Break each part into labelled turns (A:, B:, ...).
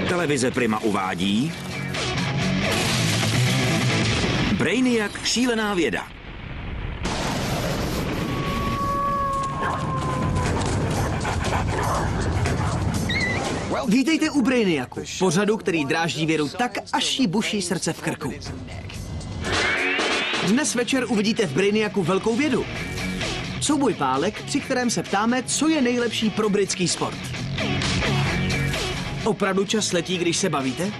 A: Televize Prima uvádí Brainiac – šílená věda.
B: Vítejte u Brainiacu, pořadu, který dráždí vědu tak, až jí buší srdce v krku. Dnes večer uvidíte v Brainiacu velkou vědu. Souboj pálek, při kterém se ptáme, co je nejlepší pro britský sport. Opravdu čas letí, když se bavíte?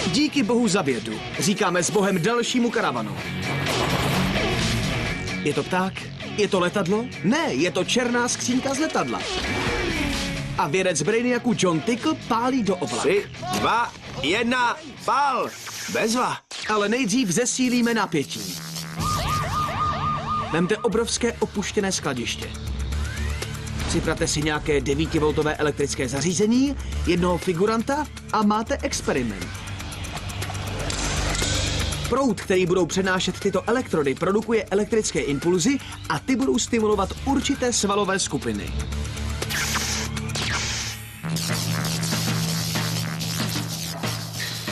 B: Díky bohu za vědu. Říkáme s bohem dalšímu karavanu. Je to pták? Je to letadlo? Ne, je to černá skřínka z letadla. A vědec Brainiacu John Tickle pálí do oblak.
C: 3, 2, 1, pál! Bezva.
B: Ale nejdřív zesílíme napětí. Vemte obrovské opuštěné skladiště. Připravte si nějaké 9V elektrické zařízení, jednoho figuranta a máte experiment. Proud, který budou přenášet tyto elektrody, produkuje elektrické impulzy a ty budou stimulovat určité svalové skupiny.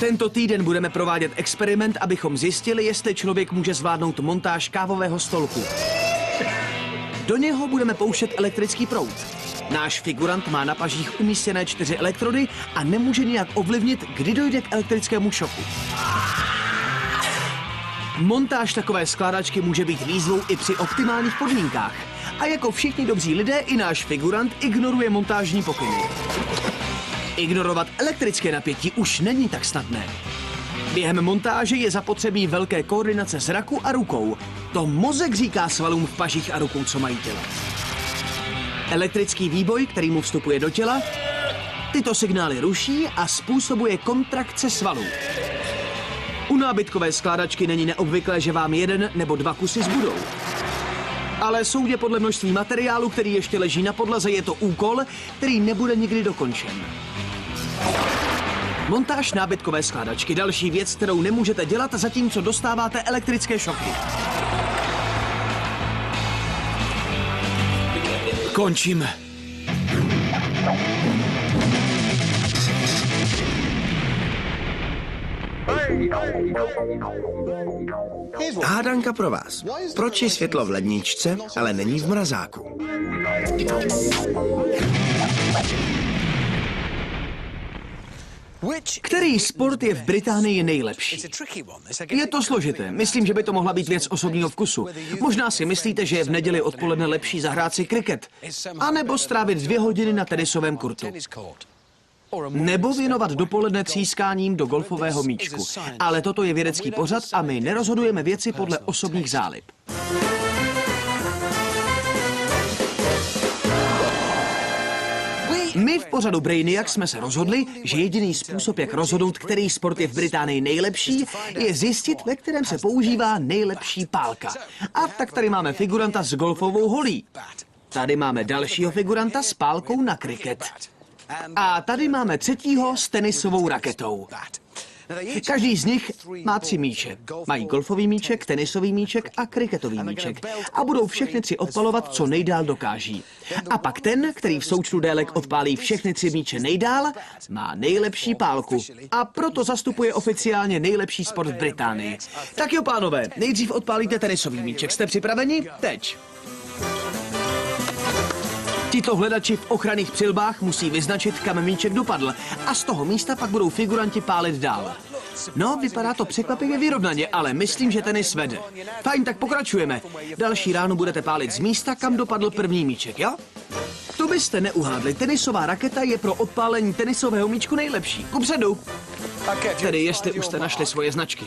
B: Tento týden budeme provádět experiment, abychom zjistili, jestli člověk může zvládnout montáž kávového stolku. Do něho budeme pouštět elektrický proud. Náš figurant má na pažích umístěné 4 elektrody a nemůže nijak ovlivnit, kdy dojde k elektrickému šoku. Montáž takové skládačky může být výzvou i při optimálních podmínkách. A jako všichni dobří lidé, i náš figurant ignoruje montážní pokyny. Ignorovat elektrické napětí už není tak snadné. Během montáže je zapotřebí velké koordinace zraku a rukou. To mozek říká svalům v pažích a rukou, co mají dělat. Elektrický výboj, který mu vstupuje do těla, tyto signály ruší a způsobuje kontrakce svalů. U nábytkové skládačky není neobvyklé, že vám 1 nebo 2 kusy zbudou. Ale soudě podle množství materiálu, který ještě leží na podlaze, je to úkol, který nebude nikdy dokončen. Montáž nábytkové skládačky, další věc, kterou nemůžete dělat, zatímco dostáváte elektrické šoky.
A: Končíme.
C: Hádanka pro vás. Proč je světlo v ledničce, ale není v mrazáku?
B: Který sport je v Británii nejlepší? Je to složité. Myslím, že by to mohla být věc osobního vkusu. Možná si myslíte, že je v neděli odpoledne lepší zahrát si kriket. A nebo strávit 2 hodiny na tenisovém kurtu. Nebo věnovat dopoledne třískáním do golfového míčku. Ale toto je vědecký pořad a my nerozhodujeme věci podle osobních zálib. My v pořadu Brainiac jsme se rozhodli, že jediný způsob, jak rozhodnout, který sport je v Británii nejlepší, je zjistit, ve kterém se používá nejlepší pálka. A tak tady máme figuranta s golfovou holí. Tady máme dalšího figuranta s pálkou na kriket. A tady máme 3. s tenisovou raketou. Každý z nich má 3 míče. Mají golfový míček, tenisový míček a kriketový míček. A budou všechny 3 odpalovat, co nejdál dokáží. A pak ten, který v součtu délek odpálí všechny 3 míče nejdál, má nejlepší pálku. A proto zastupuje oficiálně nejlepší sport v Británii. Tak jo, pánové, nejdřív odpálíte tenisový míček. Jste připraveni? Teď. Tito hledači v ochranných přilbách musí vyznačit, kam míček dopadl a z toho místa pak budou figuranti pálit dál. No, vypadá to překvapivě vyrovnaně, ale myslím, že tenis vede. Fajn, tak pokračujeme. Další ráno budete pálit z místa, kam dopadl první míček, jo? To byste neuhádli, tenisová raketa je pro odpálení tenisového míčku nejlepší. Kupředu! Tedy jestli už jste našli svoje značky.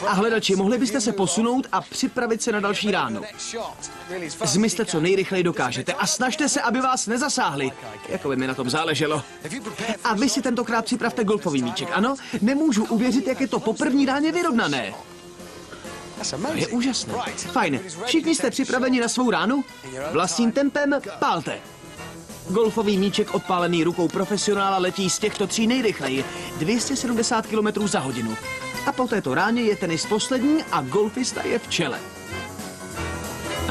B: A hledači, mohli byste se posunout a připravit se na další ráno. Zmizte, co nejrychleji dokážete a snažte se, aby vás nezasáhli. Jako by mi na tom záleželo. A vy si tentokrát připravte golfový míček, ano? Nemůžu uvěřit, jak je to po první ráně vyrovnané. To je úžasné. Fajn. Všichni jste připraveni na svou ránu? Vlastním tempem pálte. Golfový míček odpálený rukou profesionála letí z těchto 3 nejrychleji, 270 km za hodinu. A po této ráně je tenis poslední a golfista je v čele.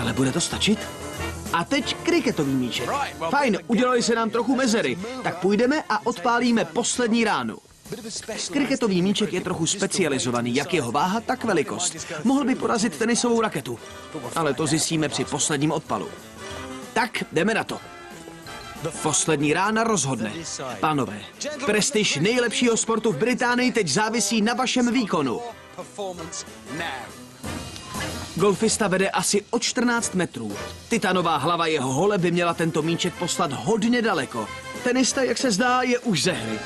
B: Ale bude to stačit? A teď kriketový míček. Fajn, udělali se nám trochu mezery, tak půjdeme a odpálíme poslední ránu. Kriketový míček je trochu specializovaný, jak jeho váha, tak velikost. Mohl by porazit tenisovou raketu, ale to zjistíme při posledním odpalu. Tak, jdeme na to. Poslední rána rozhodne. Pánové, prestiž nejlepšího sportu v Británii teď závisí na vašem výkonu. Golfista vede asi o 14 metrů. Titanová hlava jeho hole by měla tento míček poslat hodně daleko. Tenista, jak se zdá, je už ze hry.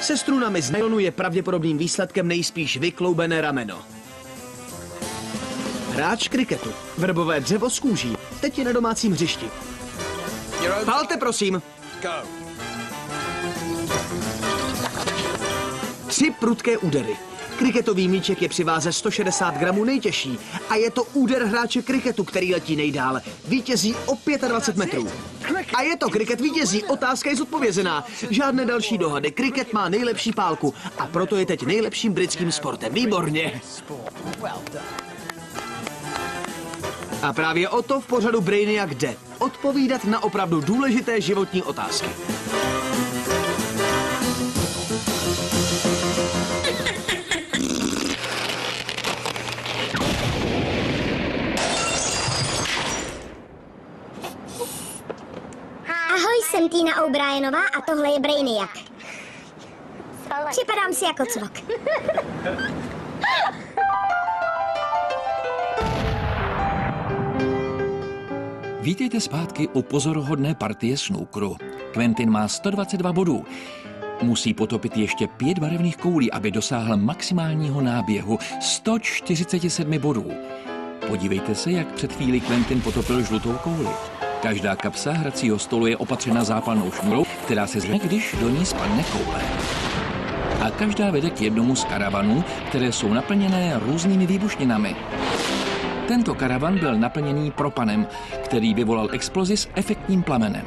B: Se strunami z nylonu je pravděpodobným výsledkem nejspíš vykloubené rameno. Hráč kriketu. Verbové dřevo z kůží. Teď je na domácím hřišti. Pálte, prosím. 3 prudké údery. Kriketový míček je při váze 160 gramů nejtěžší a je to úder hráče kriketu, který letí nejdál. Vítězí o 25 metrů. A je to, kriket vítězí, otázka je zodpovězená. Žádné další dohady, kriket má nejlepší pálku a proto je teď nejlepším britským sportem. Výborně. A právě o to v pořadu Brainiac jde. Odpovídat na opravdu důležité životní otázky.
D: Ahoj, jsem Tina O'Brienová a tohle je Brainiac. Připadám si jako cvok.
E: Vítejte zpátky u pozoruhodné partie snookeru. Quentin má 122 bodů. Musí potopit ještě 5 barevných koulí, aby dosáhl maximálního náběhu 147 bodů. Podívejte se, jak před chvílí Quentin potopil žlutou kouli. Každá kapsa hracího stolu je opatřena zápalnou šňůrou, která se zve, když do ní spadne koule. A každá vede k jednomu z karavanů, které jsou naplněné různými výbušninami. Tento karavan byl naplněný propanem, který vyvolal explozi s efektním plamenem.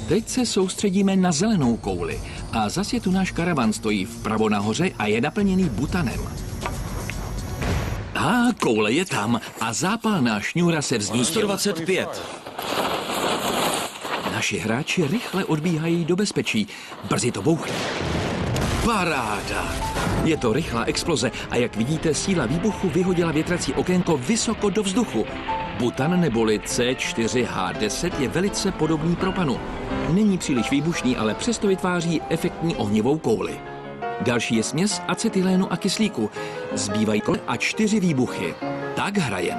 E: Teď se soustředíme na zelenou kouli a zase tu náš karavan stojí vpravo nahoře a je naplněný butanem. A koule je tam a zápalná šňůra se vznítila.
A: 125.
E: Naši hráči rychle odbíhají do bezpečí. Brzy to bouchne. Paráda! Je to rychlá exploze a jak vidíte, síla výbuchu vyhodila větrací okénko vysoko do vzduchu. Butan neboli C4H10 je velice podobný propanu. Není příliš výbušný, ale přesto vytváří efektní ohnivou kouli. Další je směs acetylénu a kyslíku. Zbývají kole a 4 výbuchy. Tak hrajem.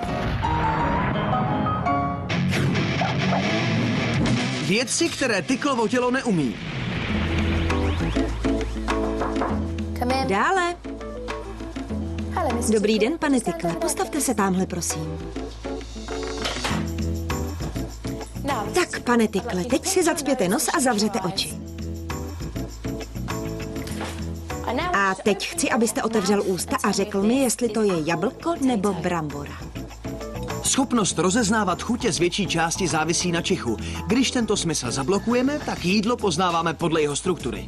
B: Vědci, které Ticklovo tělo neumí.
F: Dále. Dobrý den, pane Tickle. Postavte se támhle, prosím. Tak, pane Tickle, teď si zacpěte nos a zavřete oči. A teď chci, abyste otevřel ústa a řekl mi, jestli to je jablko nebo brambora.
B: Schopnost rozeznávat chutě z větší části závisí na čichu. Když tento smysl zablokujeme, tak jídlo poznáváme podle jeho struktury.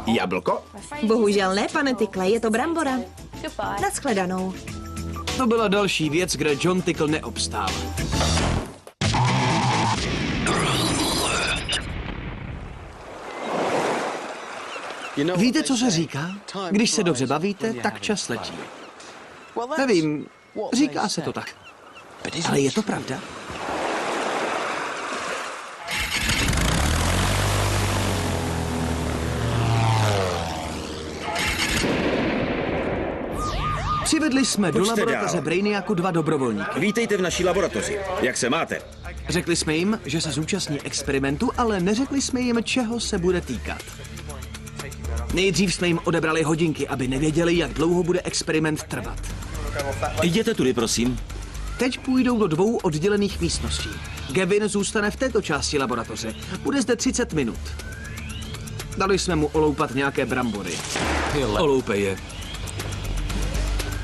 C: Jablko?
F: Bohužel ne, pane Tickle, je to brambora. Nashledanou.
B: To byla další věc, kde John Tickle neobstál. Víte, co se říká? Když se dobře bavíte, tak čas letí. Nevím, říká se to tak. Ale je to pravda? Přivedli jsme do
A: Pojďte
B: laboratoře
A: dál.
B: Brainiacu 2 dobrovolníky.
A: Vítejte v naší laboratoři. Jak se máte?
B: Řekli jsme jim, že se zúčastní experimentu, ale neřekli jsme jim, čeho se bude týkat. Nejdřív jsme jim odebrali hodinky, aby nevěděli, jak dlouho bude experiment trvat.
A: Jděte tudy, prosím.
B: Teď půjdou do 2 oddělených místností. Gavin zůstane v této části laboratoře. Bude zde 30 minut. Dali jsme mu oloupat nějaké brambory.
E: Oloupej je.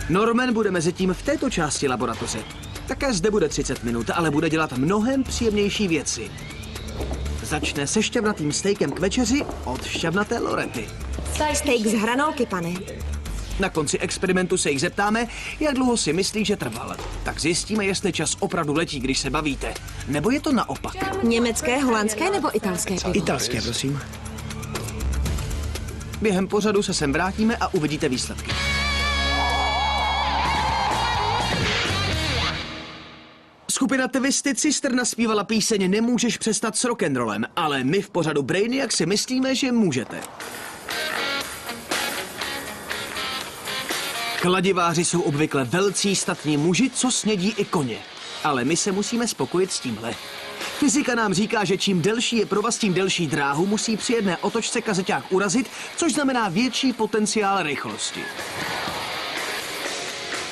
B: Norman bude mezi tím v této části laboratoře. Také zde bude 30 minut, ale bude dělat mnohem příjemnější věci. Začne se šťavnatým stejkem k večeři od šťavnaté Lorety.
F: Steak z hranolky, pane.
B: Na konci experimentu se jich zeptáme, jak dlouho si myslí, že trval. Tak zjistíme, jestli čas opravdu letí, když se bavíte. Nebo je to naopak.
F: Německé, holandské nebo italské pivo?
C: Italské, prosím.
B: Během pořadu se sem vrátíme a uvidíte výsledky. Skupina Twisted Sister naspívala píseň Nemůžeš přestat s rock'n'rollem, ale my v pořadu Brainiac si myslíme, že můžete. Kladiváři jsou obvykle velcí statní muži, co snědí i koně. Ale my se musíme spokojit s tímhle. Fyzika nám říká, že čím delší je provaz, tím delší dráhu musí při jedné otočce kazeťák urazit, což znamená větší potenciál rychlosti.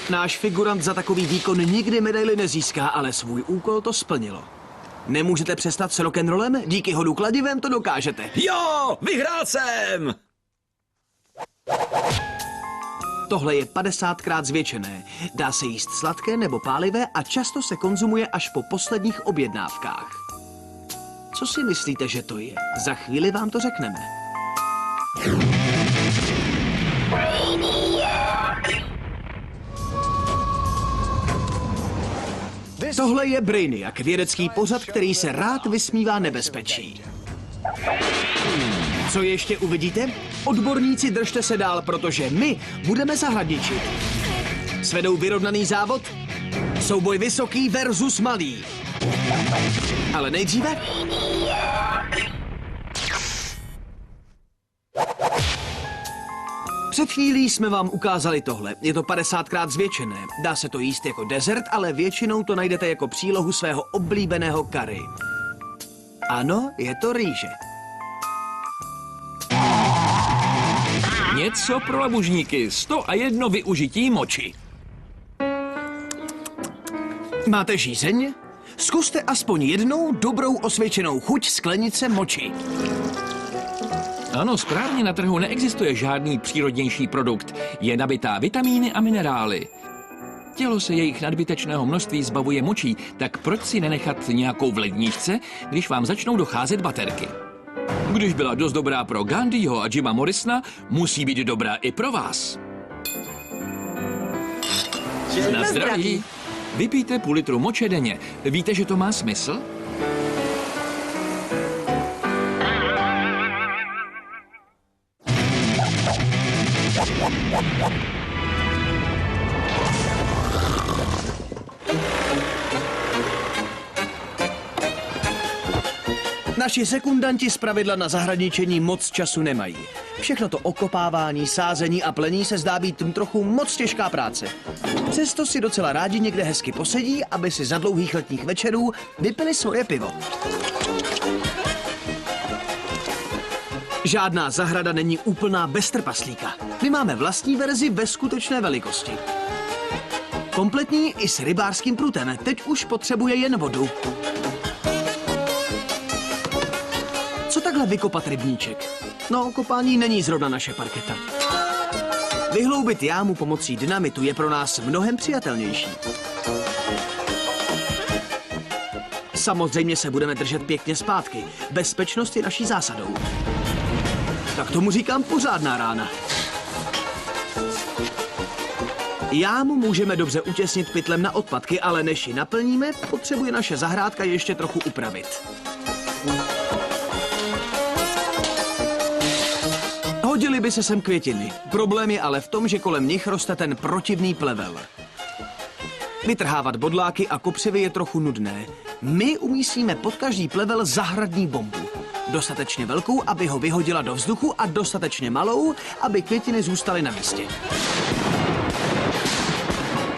B: Náš figurant za takový výkon nikdy medaili nezíská, ale svůj úkol to splnilo. Nemůžete přestat s rock'n'rollem? Díky hodu kladivem to dokážete.
A: Jo, vyhrál jsem!
B: Tohle je 50krát zvětšené. Dá se jíst sladké nebo pálivé a často se konzumuje až po posledních objednávkách. Co si myslíte, že to je? Za chvíli vám to řekneme. Tohle je Brainiac, vědecký pořad, který se rád vysmívá nebezpečí. Co ještě uvidíte? Odborníci, držte se dál, protože my budeme zahradničit. Svedou vyrovnaný závod? Souboj vysoký versus malý. Ale nejdříve... Před chvílí jsme vám ukázali tohle. Je to 50krát zvětšené. Dá se to jíst jako dezert, ale většinou to najdete jako přílohu svého oblíbeného curry. Ano, je to rýže.
E: Něco pro labužníky. 101 využití moči.
B: Máte žízeň? Zkuste aspoň jednou dobrou osvědčenou chuť sklenice moči.
E: Ano, správně, na trhu neexistuje žádný přírodnější produkt. Je nabitá vitamíny a minerály. Tělo se jejich nadbytečného množství zbavuje močí, tak proč si nenechat nějakou v ledničce, když vám začnou docházet baterky? Když byla dost dobrá pro Gandhiho a Jima Morrisona, musí být dobrá i pro vás. Na zdraví. Vypijte půl litru moče denně. Víte, že to má smysl?
B: Naši sekundanti zpravidla na zahradničení moc času nemají. Všechno to okopávání, sázení a plení se zdá být trochu moc těžká práce. Přesto si docela rádi někde hezky posedí, aby si za dlouhých letních večerů vypili svoje pivo. Žádná zahrada není úplná bez trpaslíka. My máme vlastní verzi ve skutečné velikosti. Kompletní i s rybářským prutem. Teď už potřebuje jen vodu. Co takhle vykopat rybníček? No, kopání není zrovna naše parketa. Vyhloubit jámu pomocí dynamitu je pro nás mnohem přijatelnější. Samozřejmě se budeme držet pěkně zpátky. Bezpečnost je naší zásadou. Tak tomu říkám pořádná rána. Jámu můžeme dobře utěsnit pytlem na odpadky, ale než ji naplníme, potřebuje naše zahrádka ještě trochu upravit. Hodily by se sem květiny. Problém je ale v tom, že kolem nich roste ten protivný plevel. Vytrhávat bodláky a kopřivy je trochu nudné. My umístíme pod každý plevel zahradní bombu. Dostatečně velkou, aby ho vyhodila do vzduchu a dostatečně malou, aby květiny zůstaly na místě.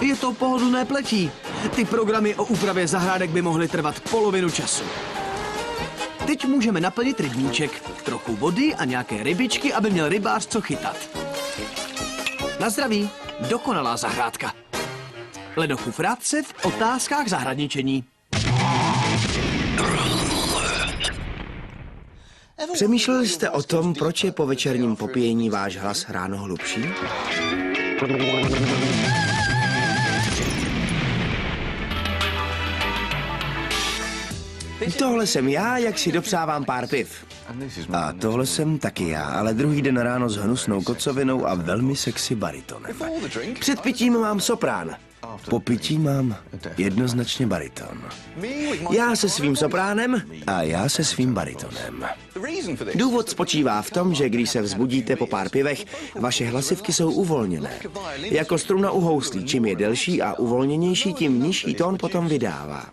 B: Je to pohodlné pletí. Ty programy o úpravě zahrádek by mohly trvat polovinu času. Teď můžeme naplnit rybníček, trochu vody a nějaké rybičky, aby měl rybář co chytat. Na zdraví, dokonalá zahrádka. Ledochův rádce v otázkách zahradničení.
C: Přemýšleli jste o tom, proč je po večerním popíjení váš hlas ráno hlubší? Tohle jsem já, jak si dopřávám pár piv. A tohle jsem taky já, ale druhý den ráno s hnusnou kocovinou a velmi sexy baritonem. Před pitím mám soprán. Po pití mám jednoznačně bariton. Já se svým sopránem a já se svým baritonem. Důvod spočívá v tom, že když se vzbudíte po pár pivech, vaše hlasivky jsou uvolněné. Jako struna u houslí, čím je delší a uvolněnější, tím nižší tón potom vydává.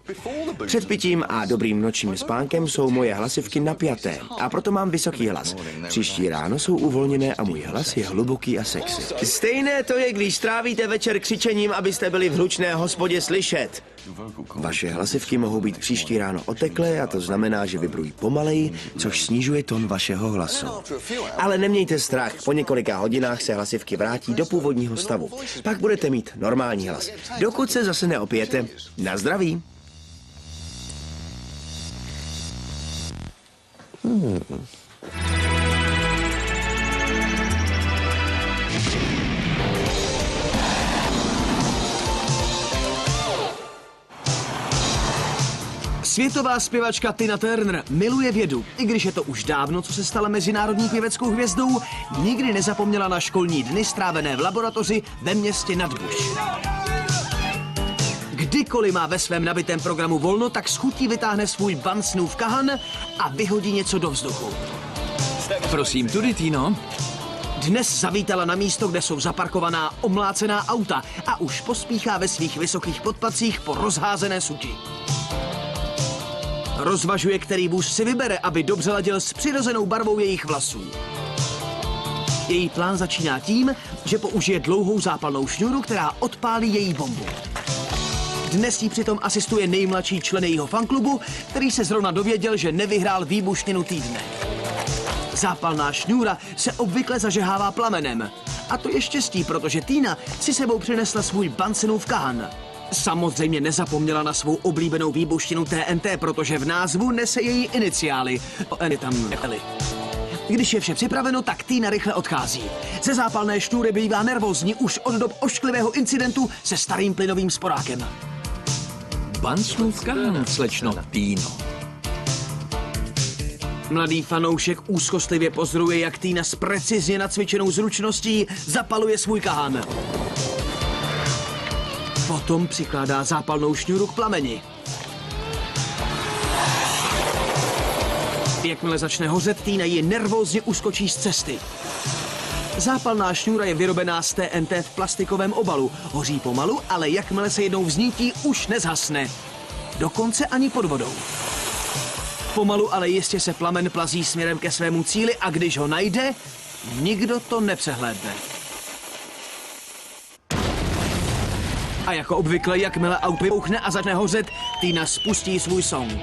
C: Před pitím a dobrým nočním spánkem jsou moje hlasivky napjaté a proto mám vysoký hlas. Příští ráno jsou uvolněné a můj hlas je hluboký a sexy. Stejné to je, když strávíte večer křičením, abyste byli v hlučné hospodě slyšet. Vaše hlasivky mohou být příští ráno oteklé a to znamená, že vibrují pomaleji, což snižuje tón vašeho hlasu. Ale nemějte strach, po několika hodinách se hlasivky vrátí do původního stavu. Pak budete mít normální hlas. Dokud se zase neopijete. Na zdraví.
B: Světová zpěvačka Tina Turner miluje vědu. I když je to už dávno, co se stala mezinárodní pěveckou hvězdou, nikdy nezapomněla na školní dny strávené v laboratoři ve městě Nad Bush. Kdykoliv má ve svém nabitém programu volno, tak s chutí vytáhne svůj Bunsenův kahan a vyhodí něco do vzduchu.
E: Prosím, tudy, Tino.
B: Dnes zavítala na místo, kde jsou zaparkovaná omlácená auta a už pospíchá ve svých vysokých podpacích po rozházené suti. Rozvažuje, který vůz si vybere, aby dobře ladil s přirozenou barvou jejich vlasů. Její plán začíná tím, že použije dlouhou zápalnou šňůru, která odpálí její bombu. Dnes jí přitom asistuje nejmladší člen jejího fanklubu, který se zrovna dověděl, že nevyhrál výbušninu týdne. Zápalná šňůra se obvykle zažehává plamenem. A to je štěstí, protože Tina si sebou přinesla svůj Bunsenův kahan. Samozřejmě nezapomněla na svou oblíbenou výbušninu TNT, protože v názvu nese její iniciály. Je tam Eli. Když je vše připraveno, tak Tina rychle odchází. Ze zápalné šňůry bývá nervózní už od dob ošklivého incidentu se starým plynovým sporákem.
E: Bunsenův kahan, slečno Tino.
B: Mladý fanoušek úzkostlivě pozoruje, jak Tina s precizně nacvičenou zručností zapaluje svůj kahan. Potom přikládá zápalnou šňůru k plameni. Jakmile začne hořet, Tina ji nervózně uskočí z cesty. Zápalná šňůra je vyrobená z TNT v plastikovém obalu. Hoří pomalu, ale jakmile se jednou vznítí, už nezhasne. Dokonce ani pod vodou. Pomalu, ale jistě se plamen plazí směrem ke svému cíli a když ho najde, nikdo to nepřehlédne. A jako obvykle, jakmile auto vybuchne a začne hořet, Tina spustí svůj song.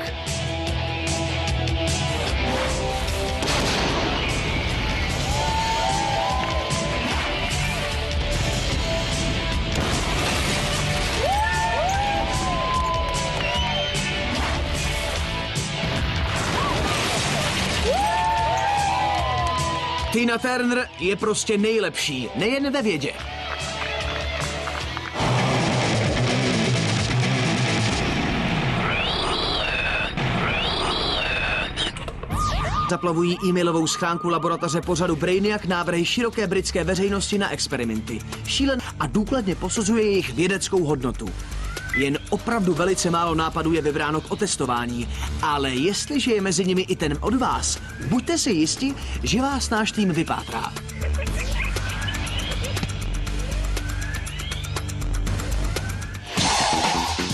B: Tina Turner je prostě nejlepší, nejen ve vědě. Zaplavují e-mailovou schránku laboratoře pořadu Brainiac návrhy široké britské veřejnosti na experimenty. Šílen a důkladně posuzuje jejich vědeckou hodnotu. Jen opravdu velice málo nápadů je vybráno k otestování, ale jestliže je mezi nimi i ten od vás, buďte si jisti, že vás náš tým vypátrá.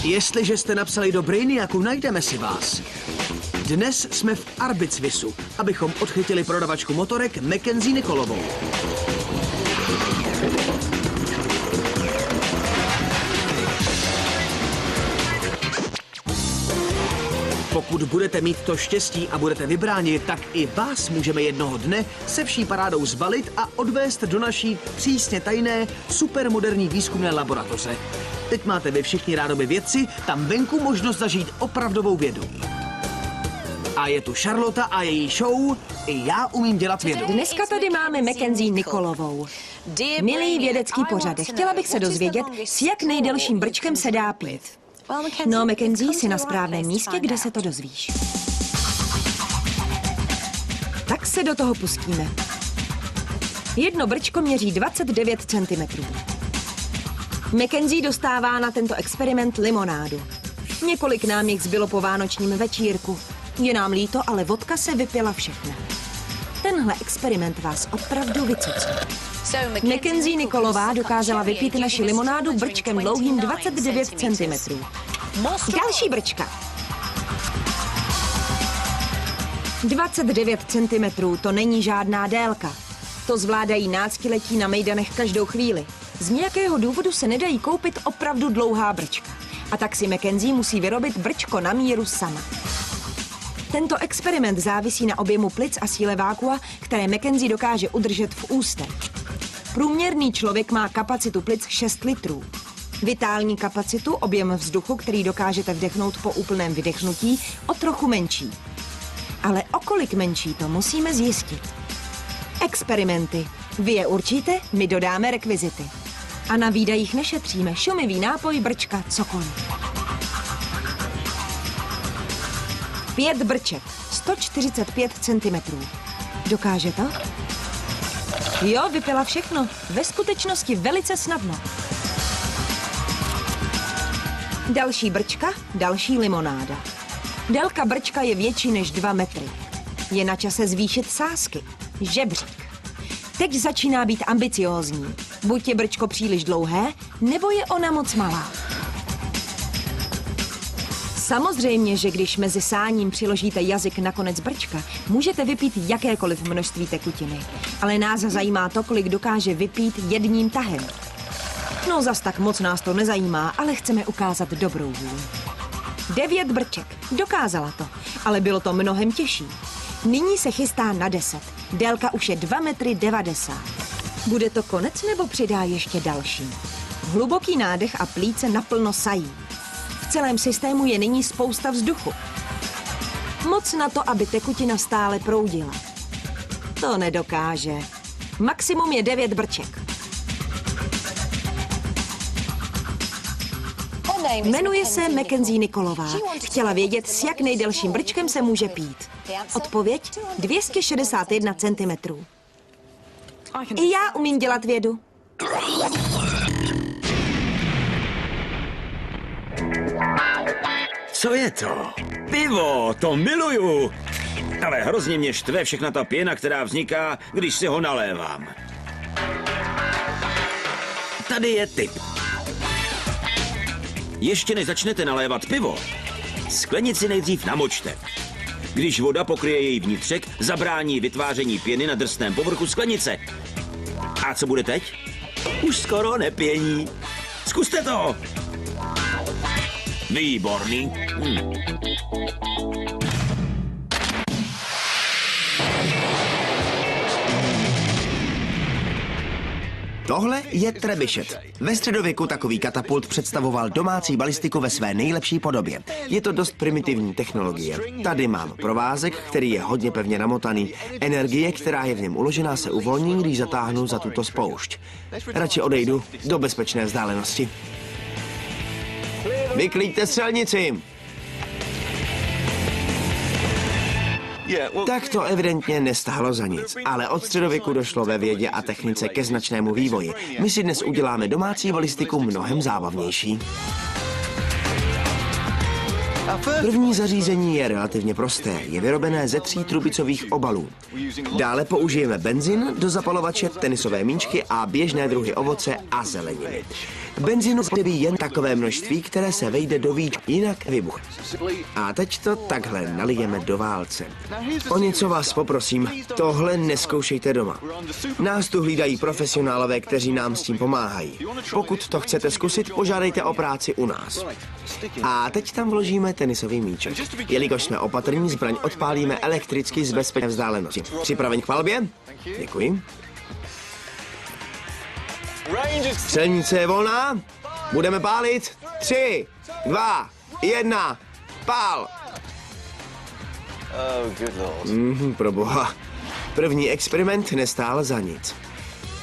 B: Jestliže jste napsali do Brainiacu, najdeme si vás. Dnes jsme v Arbicvisu, abychom odchytili prodavačku motorek Mackenzie Nicholovou. Pokud budete mít to štěstí a budete vybráni, tak i vás můžeme jednoho dne se vší parádou zbalit a odvést do naší přísně tajné, supermoderní výzkumné laboratoře. Teď máte vy všichni rádoby vědci, tam venku možnost zažít opravdovou vědu. A je tu Charlotte a její show I já umím dělat vědu.
F: Dneska tady máme Mackenzie Nikolovou. Milý vědecký pořade, chtěla bych se dozvědět, s jak nejdelším brčkem se dá pít. No, Mackenzie, jsi na správném místě, kde se to dozvíš. Tak se do toho pustíme. Jedno brčko měří 29 cm. Mackenzie dostává na tento experiment limonádu. Několik nám jich zbylo po vánočním večírku. Je nám líto, ale vodka se vypila všechna. Tenhle experiment vás opravdu vycucí. Mackenzie Nikolová dokázala vypít naši limonádu brčkem dlouhým 29 cm. Další brčka. 29 cm, to není žádná délka. To zvládají náctiletí na mejdanech každou chvíli. Z nějakého důvodu se nedají koupit opravdu dlouhá brčka. A tak si Mackenzie musí vyrobit brčko na míru sama. Tento experiment závisí na objemu plic a síle vákua, které Mackenzie dokáže udržet v ústech. Průměrný člověk má kapacitu plic 6 litrů. Vitální kapacitu, objem vzduchu, který dokážete vdechnout po úplném vydechnutí, o trochu menší. Ale o kolik menší, to musíme zjistit. Experimenty. Vy je určíte, my dodáme rekvizity. A na výdajích nešetříme. Šumivý nápoj, brčka, cokoliv. 5 brček, 145 cm. Dokáže to? Jo, vypila všechno. Ve skutečnosti velice snadno. Další brčka, další limonáda. Délka brčka je větší než 2 metry. Je na čase zvýšit sázky. Žebřík. Teď začíná být ambiciózní. Buď je brčko příliš dlouhé, nebo je ona moc malá. Samozřejmě, že když mezi sáním přiložíte jazyk na konec brčka, můžete vypít jakékoliv množství tekutiny. Ale nás zajímá to, kolik dokáže vypít jedním tahem. No zas tak moc nás to nezajímá, ale chceme ukázat dobrou vůli. 9 brček. Dokázala to, ale bylo to mnohem těžší. Nyní se chystá na 10. Délka už je 2,90 m. Bude to konec nebo přidá ještě další? Hluboký nádech a plíce naplno sají. V celém systému je nyní spousta vzduchu. Moc na to, aby tekutina stále proudila. To nedokáže. Maximum je 9 brček. Jmenuje se Mackenzie Nikolová. Chtěla vědět, s jak nejdelším brčkem se může pít. Odpověď? 261 cm. I já umím dělat vědu.
A: Co je to? Pivo, to miluju! Ale hrozně mě štve všechna ta pěna, která vzniká, když si ho nalévám. Tady je tip. Ještě než začnete nalévat pivo, sklenici nejdřív namočte. Když voda pokryje její vnitřek, zabrání vytváření pěny na drsném povrchu sklenice. A co bude teď? Už skoro nepění. Zkuste to! Výborný.
C: Tohle je trebuchet. Ve středověku takový katapult představoval domácí balistiku ve své nejlepší podobě. Je to dost primitivní technologie. Tady mám provázek, který je hodně pevně namotaný. Energie, která je v něm uložená, se uvolní, když zatáhnu za tuto spoušť. Radši odejdu do bezpečné vzdálenosti. Vyklíďte střelnici! Tak to evidentně nestálo za nic, ale od středověku došlo ve vědě a technice ke značnému vývoji. My si dnes uděláme domácí balistiku mnohem zábavnější. První zařízení je relativně prosté. Je vyrobené ze 3 trubicových obalů. Dále použijeme benzin, do zapalovače, tenisové míčky a běžné druhy ovoce a zeleniny. Benzinu potřebí jen takové množství, které se vejde do víčku, jinak vybuchne. A teď to takhle nalijeme do válce. O něco vás poprosím, tohle nezkoušejte doma. Nás tu hlídají profesionálové, kteří nám s tím pomáhají. Pokud to chcete zkusit, požádejte o práci u nás. A teď tam vložíme tenisový míček. Jelikož jsme opatrní, zbraň odpálíme elektricky z bezpečné vzdálenosti. Připraven k palbě? Děkuji. Střelnice je volná. Budeme pálit. 3, 2, 1, pál. Proboha. První experiment nestál za nic.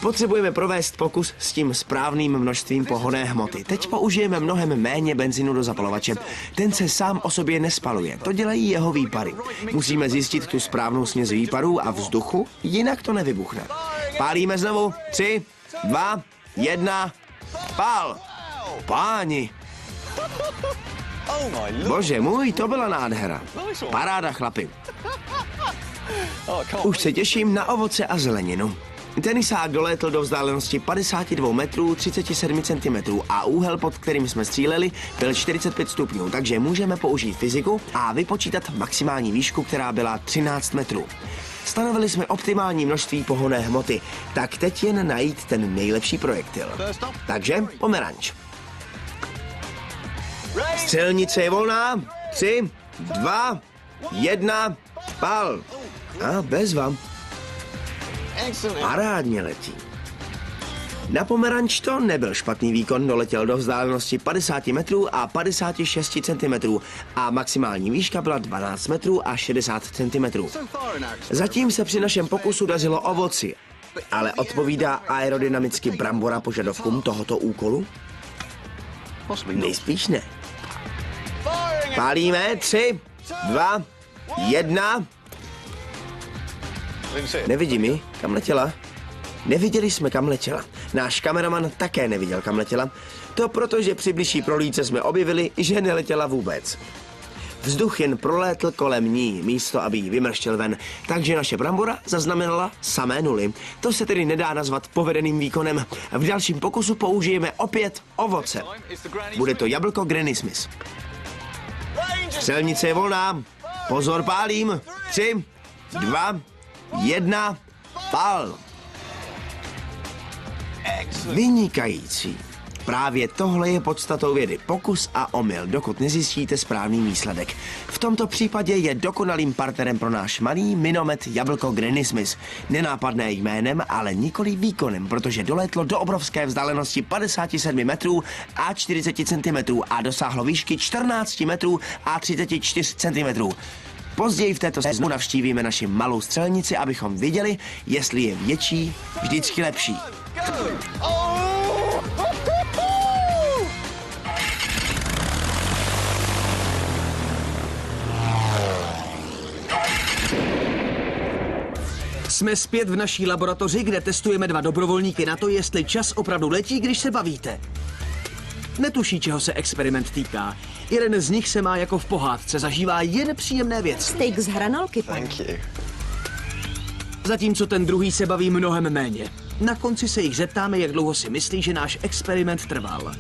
C: Potřebujeme provést pokus s tím správným množstvím pohonné hmoty. Teď použijeme mnohem méně benzínu do zapalovače. Ten se sám o sobě nespaluje, to dělají jeho výpary. Musíme zjistit tu správnou směs výparů a vzduchu, jinak to nevybuchne. Pálíme znovu. 3, 2, 1, pál! Páni! Bože můj, to byla nádhera. Paráda, chlapi. Už se těším na ovoce a zeleninu. Tenisák dolétl do vzdálenosti 52 metrů 37 cm a úhel, pod kterým jsme stříleli, byl 45 stupňů, takže můžeme použít fyziku a vypočítat maximální výšku, která byla 13 metrů. Stanovili jsme optimální množství pohonné hmoty, tak teď jen najít ten nejlepší projektil. Takže pomeranč. Střelnice je volná. 3, 2, 1, pál. A bezva. Parádně letí. Na pomeranč to nebyl špatný výkon, doletěl do vzdálenosti 50 metrů a 56 cm a maximální výška byla 12 metrů a 60 cm. Zatím se při našem pokusu dařilo ovoci, ale odpovídá aerodynamicky brambora požadavkům tohoto úkolu? Nejspíš ne. Pálíme, 3, 2, 1... Nevidím ji, kam letěla? Neviděli jsme, kam letěla. Náš kameraman také neviděl, kam letěla. To proto, že při bližší prohlídce jsme objevili, že neletěla vůbec. Vzduch jen prolétl kolem ní, místo aby ji vymrštěl ven, takže naše brambora zaznamenala samé nuly. To se tedy nedá nazvat povedeným výkonem. V dalším pokusu použijeme opět ovoce. Bude to jablko Granny Smith. Střelnice je volná. Pozor, pálím. 3, 2, 1, pál. Vynikající. Právě tohle je podstatou vědy. Pokus a omyl, dokud nezjistíte správný výsledek. V tomto případě je dokonalým partnerem pro náš malý minomet jablko Granny Smith. Nenápadné jménem, ale nikoli výkonem, protože dolétlo do obrovské vzdálenosti 57 metrů a 40 cm a dosáhlo výšky 14 metrů a 34 cm. Později v této sezónu navštívíme naši malou střelnici, abychom viděli, jestli je větší vždycky lepší.
B: Jsme zpět v naší laboratoři, kde testujeme 2 dobrovolníky na to, jestli čas opravdu letí, když se bavíte. Netuší, čeho se experiment týká. Jeden z nich se má jako v pohádce, zažívá jen příjemné věci.
F: Steak z hranolky, pane.
B: Zatímco ten druhý se baví mnohem méně. Na konci se jich zeptáme, jak dlouho si myslí, že náš experiment trval.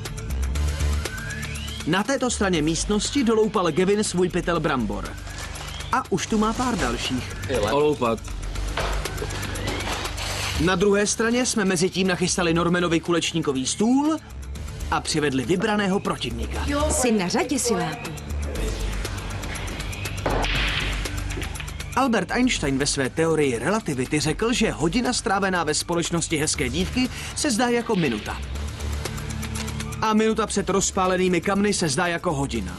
B: Na této straně místnosti doloupal Gavin svůj pytel brambor. A už tu má pár dalších.
E: Oloupat.
B: Na druhé straně jsme mezi tím nachystali Normanovi kulečníkový stůl a přivedli vybraného protivníka.
F: Jsi na řadě, siláku.
B: Albert Einstein ve své teorii relativity řekl, že hodina strávená ve společnosti hezké dívky se zdá jako minuta. A minuta před rozpálenými kamny se zdá jako hodina.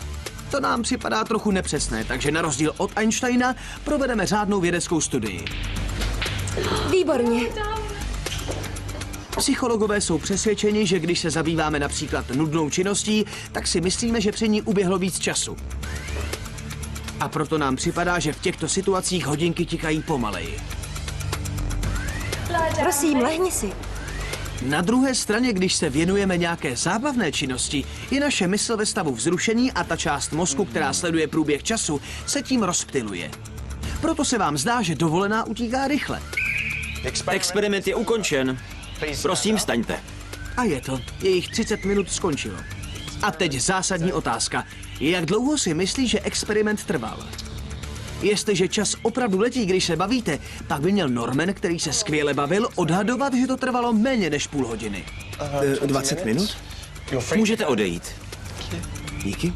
B: To nám připadá trochu nepřesné, takže na rozdíl od Einsteina provedeme řádnou vědeckou studii.
F: Výborně.
B: Psychologové jsou přesvědčeni, že když se zabýváme například nudnou činností, tak si myslíme, že při ní uběhlo víc času. A proto nám připadá, že v těchto situacích hodinky tikají pomaleji.
F: Prosím, lehni si.
B: Na druhé straně, když se věnujeme nějaké zábavné činnosti, je naše mysl ve stavu vzrušení a ta část mozku, která sleduje průběh času, se tím rozptyluje. Proto se vám zdá, že dovolená utíká rychle.
A: Experiment je ukončen. Prosím, vstaňte.
B: A je to. Jejich 30 minut skončilo. A teď zásadní otázka. Jak dlouho si myslí, že experiment trval? Jestliže čas opravdu letí, když se bavíte, pak by měl Norman, který se skvěle bavil, odhadovat, že to trvalo méně než půl hodiny.
C: 20 minut?
A: Můžete odejít.
C: Díky.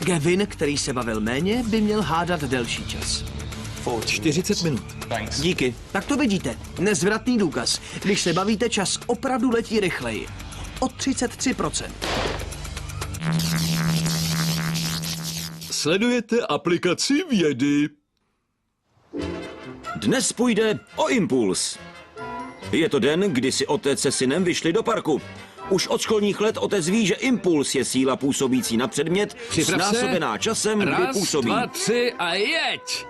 B: Gavin, který se bavil méně, by měl hádat delší čas.
E: 40 minut.
A: Díky.
B: Tak to vidíte. Nezvratný důkaz. Když se bavíte, čas opravdu letí rychleji. O 33%.
E: Sledujete aplikaci vědy.
A: Dnes půjde o impuls. Je to den, kdy si otec se synem vyšli do parku. Už od školních let otec ví, že impuls je síla působící na předmět,
E: Připrav se.
A: znásobená časem, kdy
E: Raz,
A: působí.
E: 2, 3 a jeď!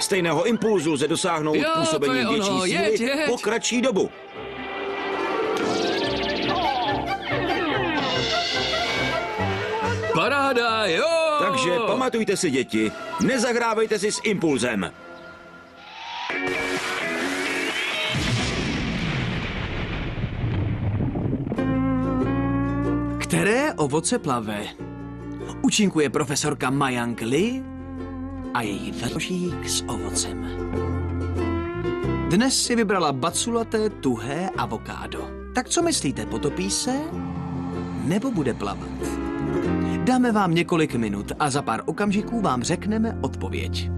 A: Stejného impulzu lze dosáhnout
E: Jo, to
A: působením
E: je
A: větší
E: ono.
A: síly
E: Jeď.
A: po kratší dobu.
E: Paráda, jo!
A: Takže pamatujte si, děti, nezahrávejte si s impulzem.
B: Které ovoce plave? Účinkuje profesorka Mayank Lee a její velkošík s ovocem. Dnes si vybrala baculaté tuhé avokádo. Tak co myslíte, potopí se? Nebo bude plavat? Dáme vám několik minut a za pár okamžiků vám řekneme odpověď.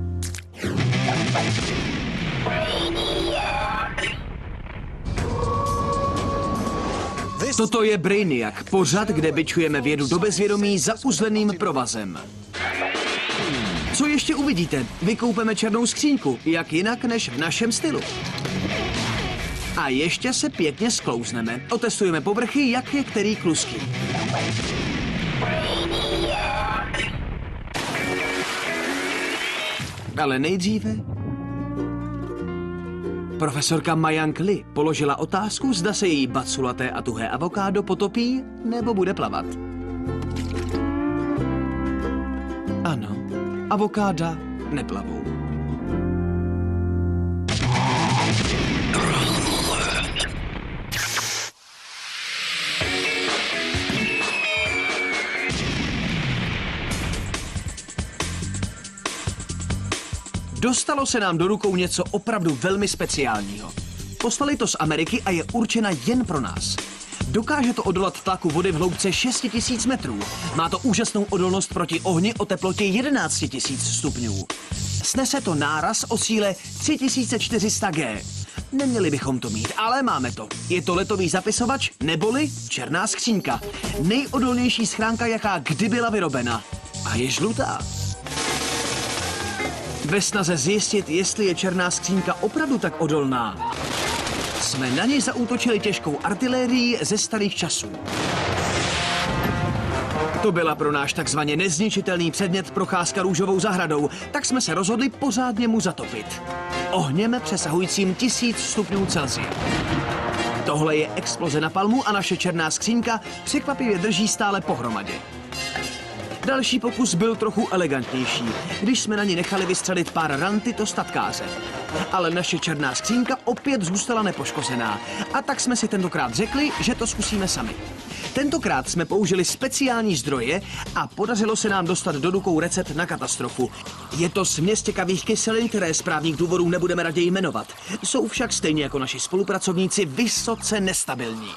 B: Toto je Brainiac, pořad, kde bičujeme vědu do bezvědomí za uzleným provazem. Co ještě uvidíte? Vykoupeme černou skříňku, jak jinak než v našem stylu. A ještě se pěkně sklouzneme. Otestujeme povrchy, jak je který kluský. Ale nejdříve... Profesorka Mayank Lee položila otázku, zda se její baculaté a tuhé avokádo potopí, nebo bude plavat. Ano, avokáda neplavou. Dostalo se nám do rukou něco opravdu velmi speciálního. Poslali to z Ameriky a je určena jen pro nás. Dokáže to odolat tlaku vody v hloubce 6000 metrů. Má to úžasnou odolnost proti ohni o teplotě 11 000 stupňů. Snese to náraz o síle 3400 G. Neměli bychom to mít, ale máme to. Je to letový zapisovač, neboli černá skřínka. Nejodolnější schránka, jaká kdy byla vyrobena. A je žlutá. Ve snaze zjistit, jestli je černá skřínka opravdu tak odolná, jsme na něj zaútočili těžkou artilérií ze starých časů. To byla pro náš takzvaně nezničitelný předmět procházka růžovou zahradou, tak jsme se rozhodli pořádně mu zatopit. Ohněm přesahujícím 1000 stupňů Celsia. Tohle je exploze napalmu a naše černá skřínka překvapivě drží stále pohromadě. Další pokus byl trochu elegantnější, když jsme na ní nechali vystřelit pár ran tyto statkáře. Ale naše černá skřínka opět zůstala nepoškozená a tak jsme si tentokrát řekli, že to zkusíme sami. Tentokrát jsme použili speciální zdroje a podařilo se nám dostat do rukou recept na katastrofu. Je to směs těkavých kyselin, které z právních důvodů nebudeme raději jmenovat. Jsou však stejně jako naši spolupracovníci vysoce nestabilní.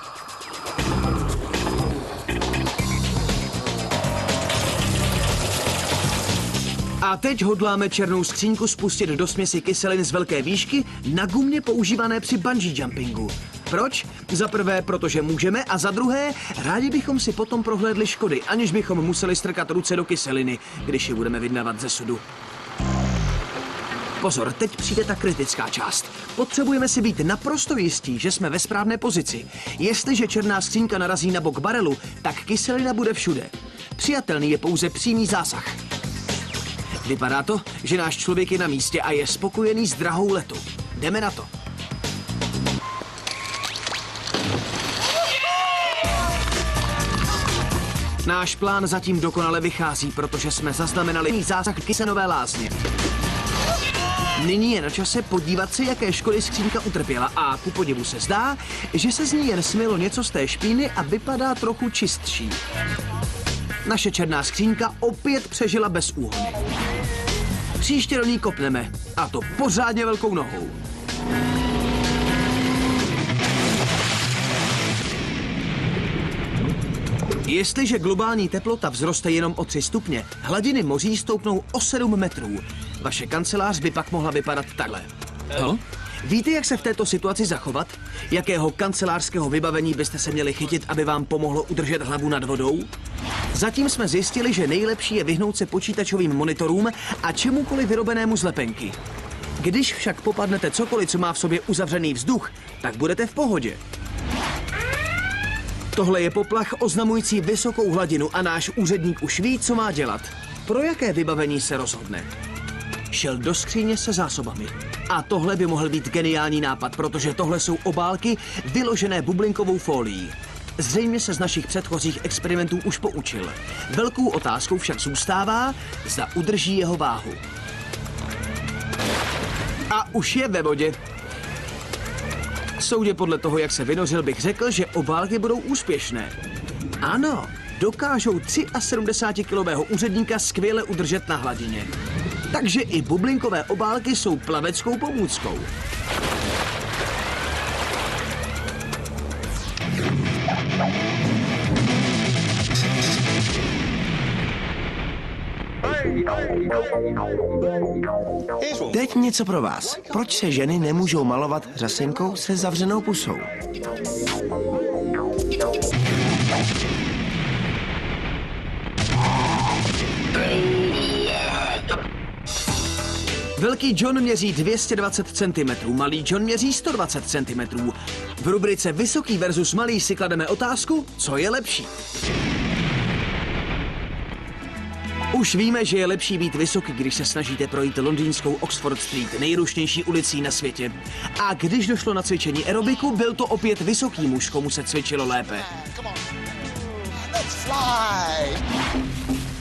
B: A teď hodláme černou skřínku spustit do směsi kyselin z velké výšky na gumě používané při bungee jumpingu. Proč? Za prvé, protože můžeme, a za druhé, rádi bychom si potom prohlédli škody, aniž bychom museli strkat ruce do kyseliny, když ji budeme vydávat ze sudu. Pozor, teď přijde ta kritická část. Potřebujeme si být naprosto jistí, že jsme ve správné pozici. Jestliže černá skřínka narazí na bok barelu, tak kyselina bude všude. Přijatelný je pouze přímý zásah. Vypadá to, že náš člověk je na místě a je spokojený s drahou letou. Jdeme na to. Náš plán zatím dokonale vychází, protože jsme zaznamenali zásah kyselinové lázně. Nyní je na čase podívat se, jaké škody skřínka utrpěla a ku podivu se zdá, že se z ní jen smylo něco z té špíny a vypadá trochu čistší. Naše černá skřínka opět přežila bez úhony. Příště do ní kopneme, a to pořádně velkou nohou. Jestliže globální teplota vzroste jenom o 3 stupně, hladiny moří stoupnou o 7 metrů. Vaše kancelář by pak mohla vypadat takhle. Víte, jak se v této situaci zachovat? Jakého kancelářského vybavení byste se měli chytit, aby vám pomohlo udržet hlavu nad vodou? Zatím jsme zjistili, že nejlepší je vyhnout se počítačovým monitorům a čemukoliv vyrobenému z lepenky. Když však popadnete cokoliv, co má v sobě uzavřený vzduch, tak budete v pohodě. Tohle je poplach oznamující vysokou hladinu a náš úředník už ví, co má dělat. Pro jaké vybavení se rozhodne? Šel do skříně se zásobami. A tohle by mohl být geniální nápad, protože tohle jsou obálky vyložené bublinkovou fólií. Zřejmě se z našich předchozích experimentů už poučil. Velkou otázkou však zůstává, zda udrží jeho váhu. A už je ve vodě. Soudě podle toho, jak se vynořil, bych řekl, že obálky budou úspěšné. Ano, dokážou 73-kilového úředníka skvěle udržet na hladině. Takže i bublinkové obálky jsou plaveckou pomůckou.
C: Teď něco pro vás. Proč se ženy nemůžou malovat řasenkou se zavřenou pusou?
B: Velký John měří 220 cm, malý John měří 120 cm. V rubrice Vysoký versus malý si klademe otázku, co je lepší. Už víme, že je lepší být vysoký, když se snažíte projít londýnskou Oxford Street, nejrušnější ulicí na světě. A když došlo na cvičení aerobiku, byl to opět vysoký muž, komu se cvičilo lépe.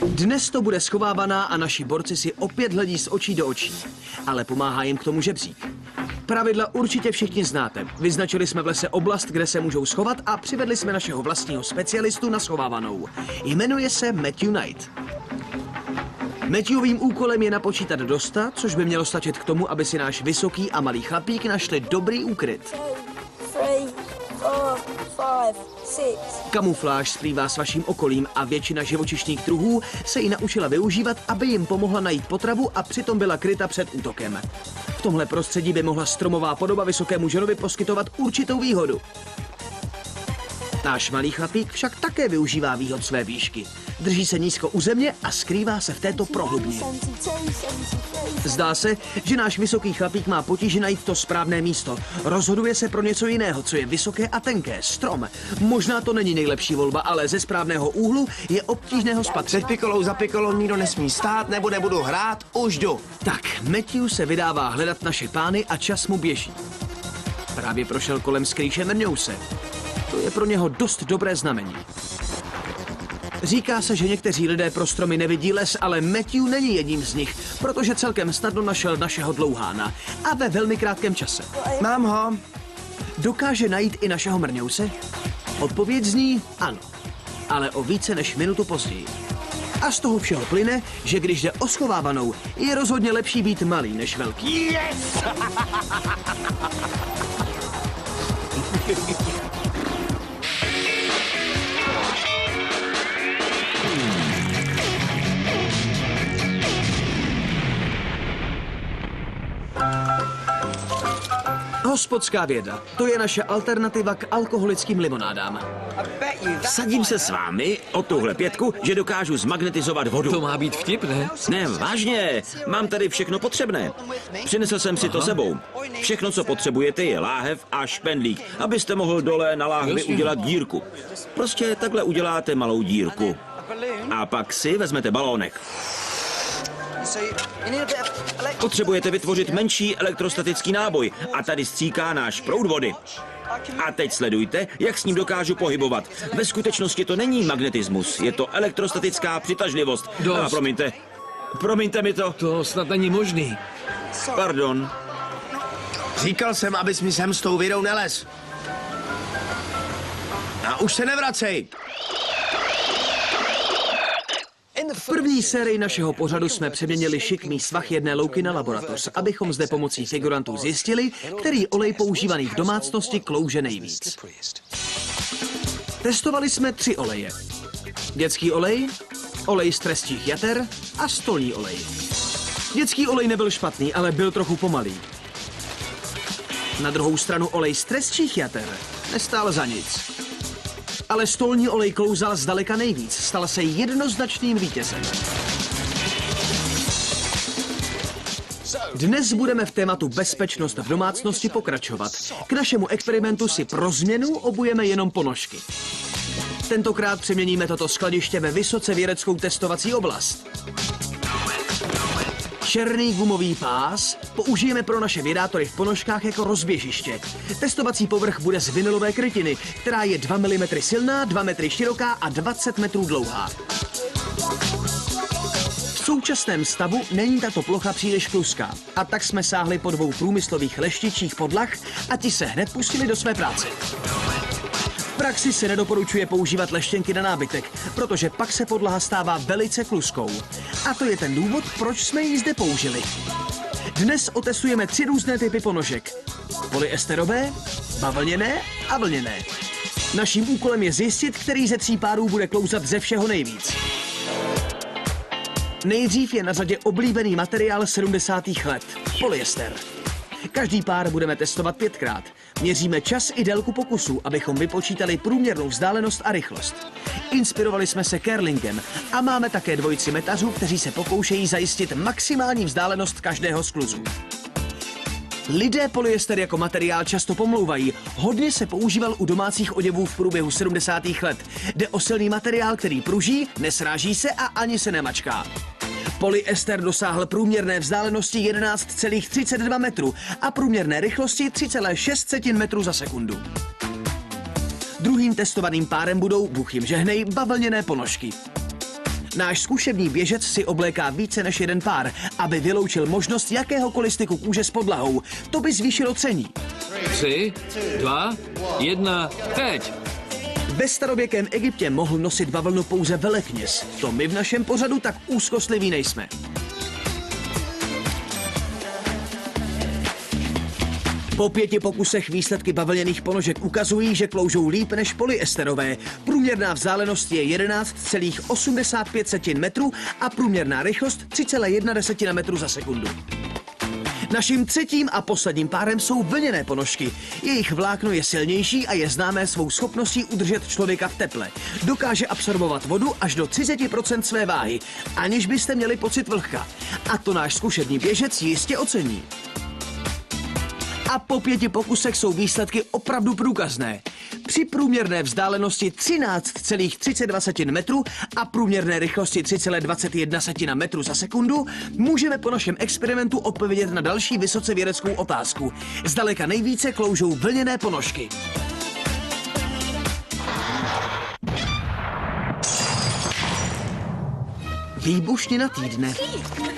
B: Dnes to bude schovávaná a naši borci si opět hledí z očí do očí, ale pomáhá jim k tomu žebřík. Pravidla určitě všichni znáte. Vyznačili jsme v lese oblast, kde se můžou schovat a přivedli jsme našeho vlastního specialistu na schovávanou. Jmenuje se Matthew Knight. Matthewovým úkolem je napočítat do 100, což by mělo stačit k tomu, aby si náš vysoký a malý chlapík našli dobrý úkryt.
G: 3, 4, 5, 6.
B: Kamufláž splývá s vaším okolím a většina živočišných druhů se ji naučila využívat, aby jim pomohla najít potravu a přitom byla kryta před útokem. V tomhle prostředí by mohla stromová podoba vysokému ženovi poskytovat určitou výhodu. Náš malý chlapík však také využívá výhod své výšky. Drží se nízko u země a skrývá se v této prohlubně. Zdá se, že náš vysoký chlapík má potíže najít to správné místo. Rozhoduje se pro něco jiného, co je vysoké a tenké, strom. Možná to není nejlepší volba, ale ze správného úhlu je obtížné ho spatřit.
C: Před pikolou za pikolou nikdo nesmí stát, nebo nebudu hrát, už jdu.
B: Tak, Matthew se vydává hledat naše pány a čas mu běží. Právě prošel kolem skrýše Mrňouse. To je pro něho dost dobré znamení. Říká se, že někteří lidé pro stromy nevidí les, ale Matthew není jedním z nich, protože celkem snadno našel našeho dlouhána a ve velmi krátkém čase.
C: Mám ho.
B: Dokáže najít i našeho Mrňouse? Odpověď zní ano, ale o více než minutu později. A z toho všeho plyne, že když jde o schovávanou, je rozhodně lepší být malý než velký. Yes! Hospodská věda. To je naše alternativa k alkoholickým limonádám.
A: Vsadím se s vámi o tuhle 5, že dokážu zmagnetizovat vodu.
E: To má být vtip, ne?
A: Ne, vážně, mám tady všechno potřebné. Přinesl jsem si to sebou. Všechno, co potřebujete, je láhev a špendlík, abyste mohl dole na láhvi udělat dírku. Prostě takhle uděláte malou dírku. A pak si vezmete balónek. Potřebujete vytvořit menší elektrostatický náboj a tady stříká náš proud vody. A teď sledujte, jak s ním dokážu pohybovat. Ve skutečnosti to není magnetismus, je to elektrostatická přitažlivost.
E: Dost.
A: A promiňte mi to.
E: To snad není možný.
A: Pardon.
C: Říkal jsem, abys mi sem s tou virou nelez. A už se nevracej.
B: V první sérii našeho pořadu jsme přeměnili šikmý svah jedné louky na laboratoř, abychom zde pomocí figurantů zjistili, který olej používaný v domácnosti klouže nejvíc. Testovali jsme 3 oleje. Dětský olej, olej z trestích jater a stolní olej. Dětský olej nebyl špatný, ale byl trochu pomalý. Na druhou stranu olej z trestích jater nestál za nic. Ale stolní olej klouzal zdaleka nejvíc, stal se jednoznačným vítězem. Dnes budeme v tématu bezpečnost v domácnosti pokračovat. K našemu experimentu si pro změnu obujeme jenom ponožky. Tentokrát přeměníme toto skladiště ve vysoce vědeckou testovací oblast. Černý gumový pás použijeme pro naše vědátory v ponožkách jako rozběžiště. Testovací povrch bude z vinylové krytiny, která je 2 mm silná, 2 metry široká a 20 metrů dlouhá. V současném stavu není tato plocha příliš kluská, a tak jsme sáhli po 2 průmyslových leštičích podlah a ti se hned pustili do své práce. V praxi se nedoporučuje používat leštěnky na nábytek, protože pak se podlaha stává velice kluskou. A to je ten důvod, proč jsme ji zde použili. Dnes otestujeme 3 různé typy ponožek. Polyesterové, bavlněné a vlněné. Naším úkolem je zjistit, který ze 3 párů bude klouzat ze všeho nejvíc. Nejdřív je na řadě oblíbený materiál 70. let – polyester. Každý pár budeme testovat 5krát. Měříme čas i délku pokusu, abychom vypočítali průměrnou vzdálenost a rychlost. Inspirovali jsme se curlingem a máme také dvojici metařů, kteří se pokoušejí zajistit maximální vzdálenost každého z kluzů. Lidé polyester jako materiál často pomlouvají. Hodně se používal u domácích oděvů v průběhu 70. let. Jde o silný materiál, který pruží, nesráží se a ani se nemačká. Polyester dosáhl průměrné vzdálenosti 11,32 metru a průměrné rychlosti 3,6 metru za sekundu. Druhým testovaným párem budou, Bůh jim žehnej, bavlněné ponožky. Náš zkušební běžec si obléká více než jeden pár, aby vyloučil možnost jakéhokoliv styku kůže s podlahou. To by zvýšilo cení.
E: 3, 2, 1, teď!
B: Ve starověkém Egyptě mohl nosit bavlnu pouze velekněz. To my v našem pořadu tak úzkostliví nejsme. Po 5 pokusech výsledky bavlněných ponožek ukazují, že kloužou líp než polyesterové. Průměrná vzdálenost je 11,85 metru a průměrná rychlost 3,1 metru za sekundu. Naším 3. a posledním párem jsou vlněné ponožky. Jejich vlákno je silnější a je známé svou schopností udržet člověka v teple. Dokáže absorbovat vodu až do 30% své váhy, aniž byste měli pocit vlhka. A to náš zkušební běžec jistě ocení. A po 5 pokusech jsou výsledky opravdu průkazné. Při průměrné vzdálenosti 13,32 metru a průměrné rychlosti 3,21 metru za sekundu můžeme po našem experimentu odpovědět na další vysoce vědeckou otázku. Zdaleka nejvíce kloužou vlněné ponožky. Výbušnina týdne.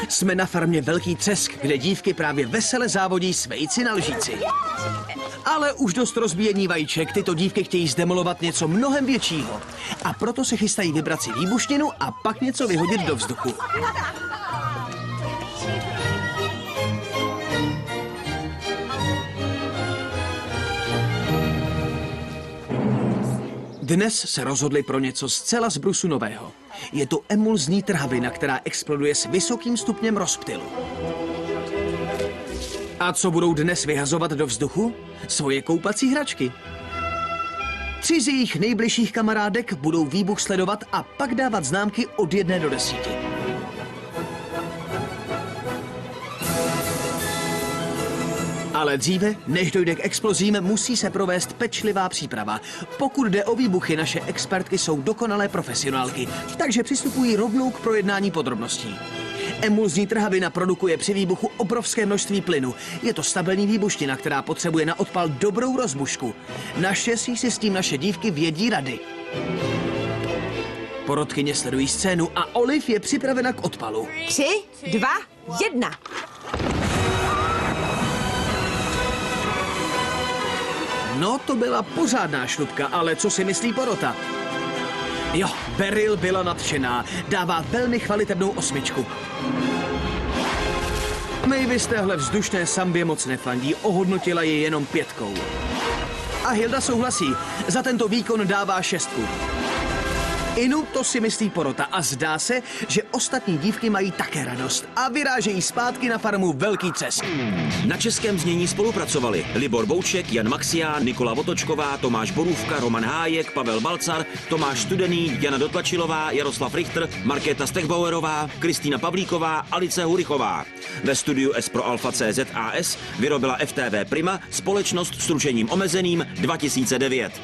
B: Jsme na farmě Velký Třesk, kde dívky právě vesele závodí s vejci na lžíci. Ale už dost rozbíjení vajíček, tyto dívky chtějí zdemolovat něco mnohem většího. A proto se chystají vybrat si výbušninu a pak něco vyhodit do vzduchu. Dnes se rozhodli pro něco zcela z brusu nového. Je to emulzní trhavina, která exploduje s vysokým stupněm rozptylu. A co budou dnes vyhazovat do vzduchu? Svoje koupací hračky. 3 z jejich nejbližších kamarádek budou výbuch sledovat a pak dávat známky od 1 do 10. Ale dříve, než dojde k explozím, musí se provést pečlivá příprava. Pokud jde o výbuchy, naše expertky jsou dokonalé profesionálky, takže přistupují rovnou k projednání podrobností. Emulzní trhavina produkuje při výbuchu obrovské množství plynu. Je to stabilní výbuština, která potřebuje na odpal dobrou rozbušku. Naštěstí si s tím naše dívky vědí rady. Porodkyně sledují scénu a Oliv je připravena k odpalu.
F: 3, 2, 1.
B: No, to byla pořádná šlupka, ale co si myslí porota? Jo, Beryl byla nadšená. Dává velmi chvalitebnou 8. Mavis téhle vzdušné sambě moc nefandí, ohodnotila ji jenom 5. A Hilda souhlasí. Za tento výkon dává 6. Inu, to si myslí porota a zdá se, že ostatní dívky mají také radost a vyrážejí zpátky na farmu Velký Třesk.
A: Na českém znění spolupracovali Libor Bouček, Jan Maxián, Nikola Votočková, Tomáš Borůvka, Roman Hájek, Pavel Balcar, Tomáš Studený, Jana Dotlačilová, Jaroslav Richter, Markéta Stechbauerová, Kristýna Pavlíková, Alice Hurichová. Ve studiu S pro Alfa CZAS vyrobila FTV Prima, společnost s ručením omezeným 2009.